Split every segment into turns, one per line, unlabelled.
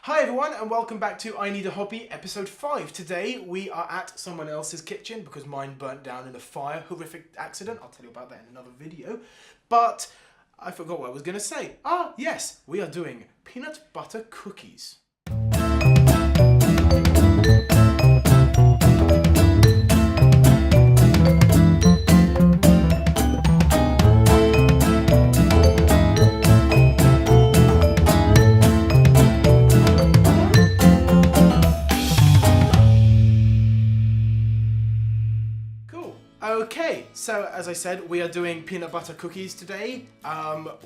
Hi everyone and welcome back to I Need a Hobby episode 5. Today we are at someone else's kitchen because mine burnt down in a fire, horrific accident. I'll tell you about that in another video. But I forgot what I was going to say. Yes, we are doing peanut butter cookies. Okay, so as I said, we are doing peanut butter cookies today,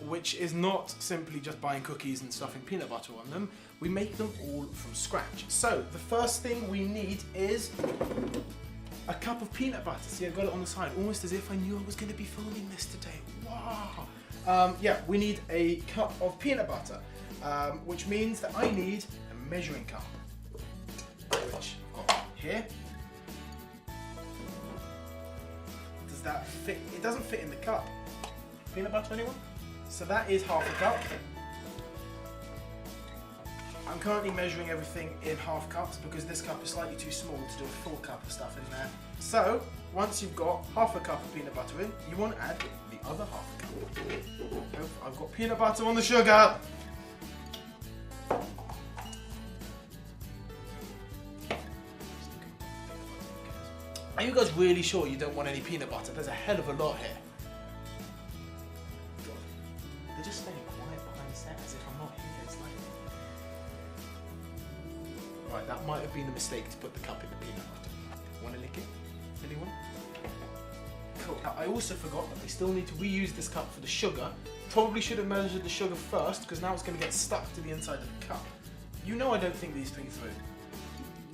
which is not simply just buying cookies and stuffing peanut butter on them. We make them all from scratch. So the first thing we need is a cup of peanut butter. See, I've got it on the side, almost as if I knew I was going to be filming this today. Wow! Yeah, we need a cup of peanut butter, which means that I need a measuring cup, which I've got here. That fit? It doesn't fit in the cup. Peanut butter, anyone? So that is half a cup. I'm currently measuring everything in half cups because this cup is slightly too small to do a full cup of stuff in there. So once you've got half a cup of peanut butter in, you want to add the other half a cup. I've got peanut butter on the sugar. Are you guys really sure you don't want any peanut butter? There's a hell of a lot here. God. They're just staying quiet behind the set as if I'm not here. It's like... Right, that might have been a mistake to put the cup in the peanut butter. Want to lick it? Anyone? Cool. Now, I also forgot that I still need to reuse this cup for the sugar. Probably should have measured the sugar first because now it's going to get stuck to the inside of the cup. You know I don't think these things through.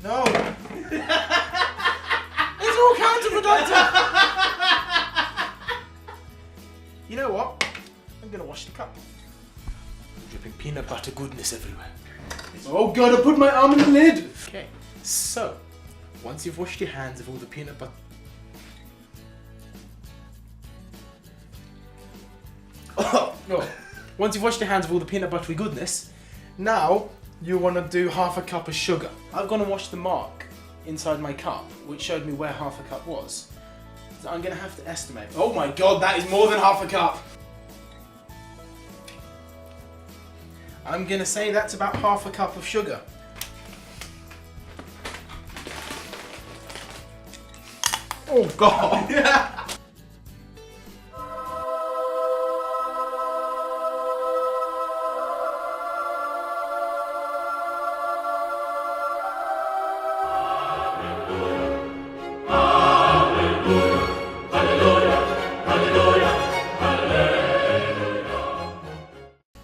No! It's all counterproductive! You know what? I'm gonna wash the cup. Dripping peanut butter goodness everywhere. Oh god, I put my arm in the lid! Okay, so, once you've washed your hands of all the peanut butter... Once you've washed your hands of all the peanut buttery goodness, now you want to do half a cup of sugar. I've gone and washed the mark inside my cup, which showed me where half a cup was. So I'm going to have to estimate. Oh my god, that is more than half a cup! I'm going to say that's about half a cup of sugar. Oh god!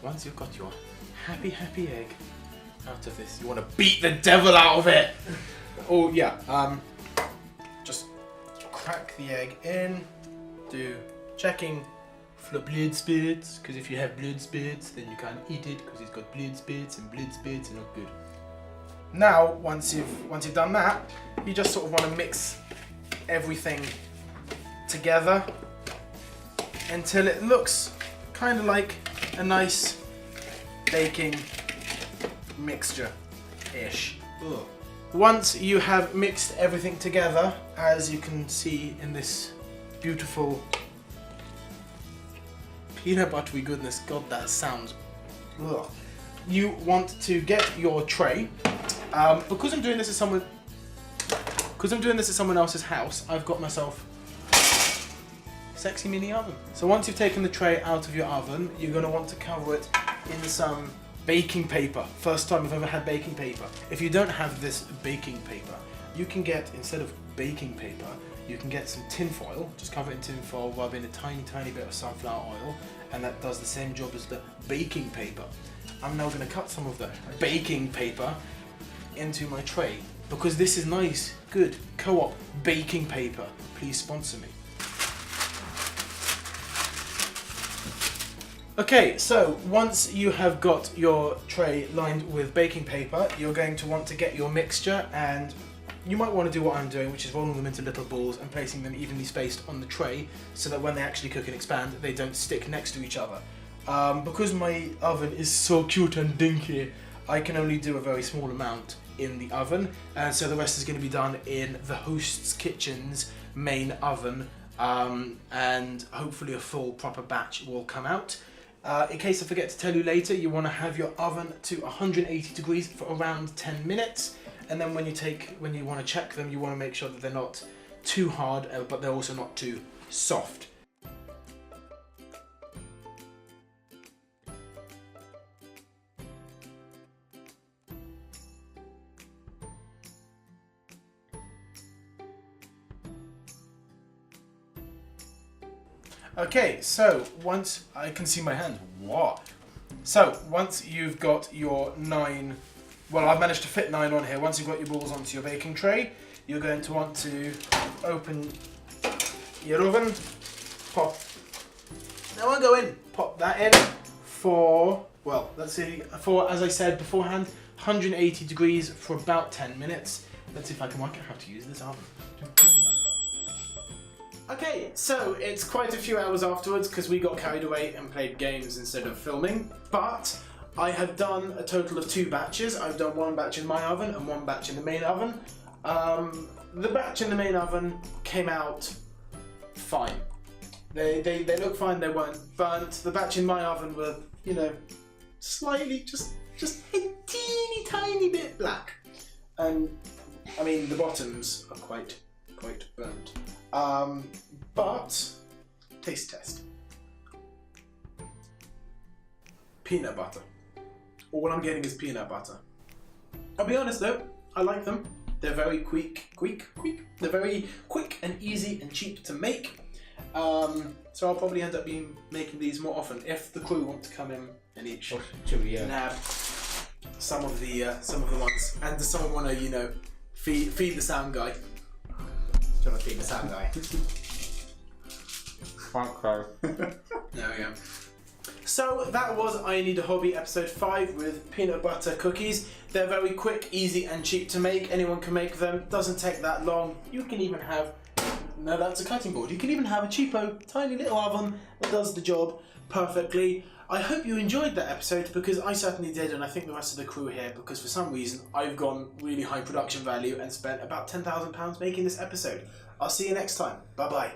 Once you've got your happy egg out of this, you want to beat the devil out of it. Oh yeah, just crack the egg in, do checking for blood spirits, because if you have blood spirits then you can't eat it because it's got blood spirits and blood spirits are not good. Now once you've done that, you just sort of want to mix everything together until it looks kind of like a nice baking mixture-ish. Once you have mixed everything together, as you can see in this beautiful peanut buttery goodness, god that sounds... Ugh. You want to get your tray. Because I'm doing this at someone else's house, I've got myself sexy mini oven. So once you've taken the tray out of your oven, you're going to want to cover it in some baking paper. First time I've ever had baking paper. If you don't have this baking paper, you can get, instead of baking paper, you can get some tin foil, just cover it in tin foil, rub in a tiny bit of sunflower oil, and that does the same job as the baking paper. I'm now going to cut some of the baking paper into my tray, because this is nice, good, Co-op baking paper. Please sponsor me. Okay, so once you have got your tray lined with baking paper, you're going to want to get your mixture, and you might want to do what I'm doing, which is rolling them into little balls and placing them evenly spaced on the tray so that when they actually cook and expand, they don't stick next to each other. Because my oven is so cute and dinky, I can only do a very small amount in the oven, and so the rest is going to be done in the host's kitchen's main oven, and hopefully a full proper batch will come out. In case I forget to tell you later, you want to have your oven to 180 degrees for around 10 minutes, and then when you want to check them, you want to make sure that they're not too hard, but they're also not too soft. Okay, so once I can see my hand, what? So once you've got your 9, well, I've managed to fit 9 on here. Once you've got your balls onto your baking tray, you're going to want to open your oven, pop. Now I'll go in, pop that in for, well, let's see, for, as I said beforehand, 180 degrees for about 10 minutes. Let's see if I can work out how to use this oven. Okay, so it's quite a few hours afterwards because we got carried away and played games instead of filming, but I have done a total of 2 batches. I've done 1 batch in my oven and 1 batch in the main oven. The batch in the main oven came out fine. They look fine, they weren't burnt. The batch in my oven were, you know, slightly, just a teeny tiny bit black. And, I mean, the bottoms are quite burnt. But, taste test. Peanut butter. All I'm getting is peanut butter. I'll be honest though, I like them. They're very quick. They're very quick and easy and cheap to make. So I'll probably end up making these more often if the crew want to come in and each nab some of the ones. And does someone want to, you know, feed the sound guy? Do you want to feed the sound guy? There we go. So that was I Need a Hobby episode 5 with peanut butter cookies. They're very quick, easy and cheap to make. Anyone can make them. Doesn't take that long. You can even have, no, that's a cutting board. You can even have a cheapo tiny little oven that does the job perfectly. I hope you enjoyed that episode because I certainly did, and I think the rest of the crew here, because for some reason I've gone really high production value and spent about £10,000 making this episode. I'll see you next time. Bye bye.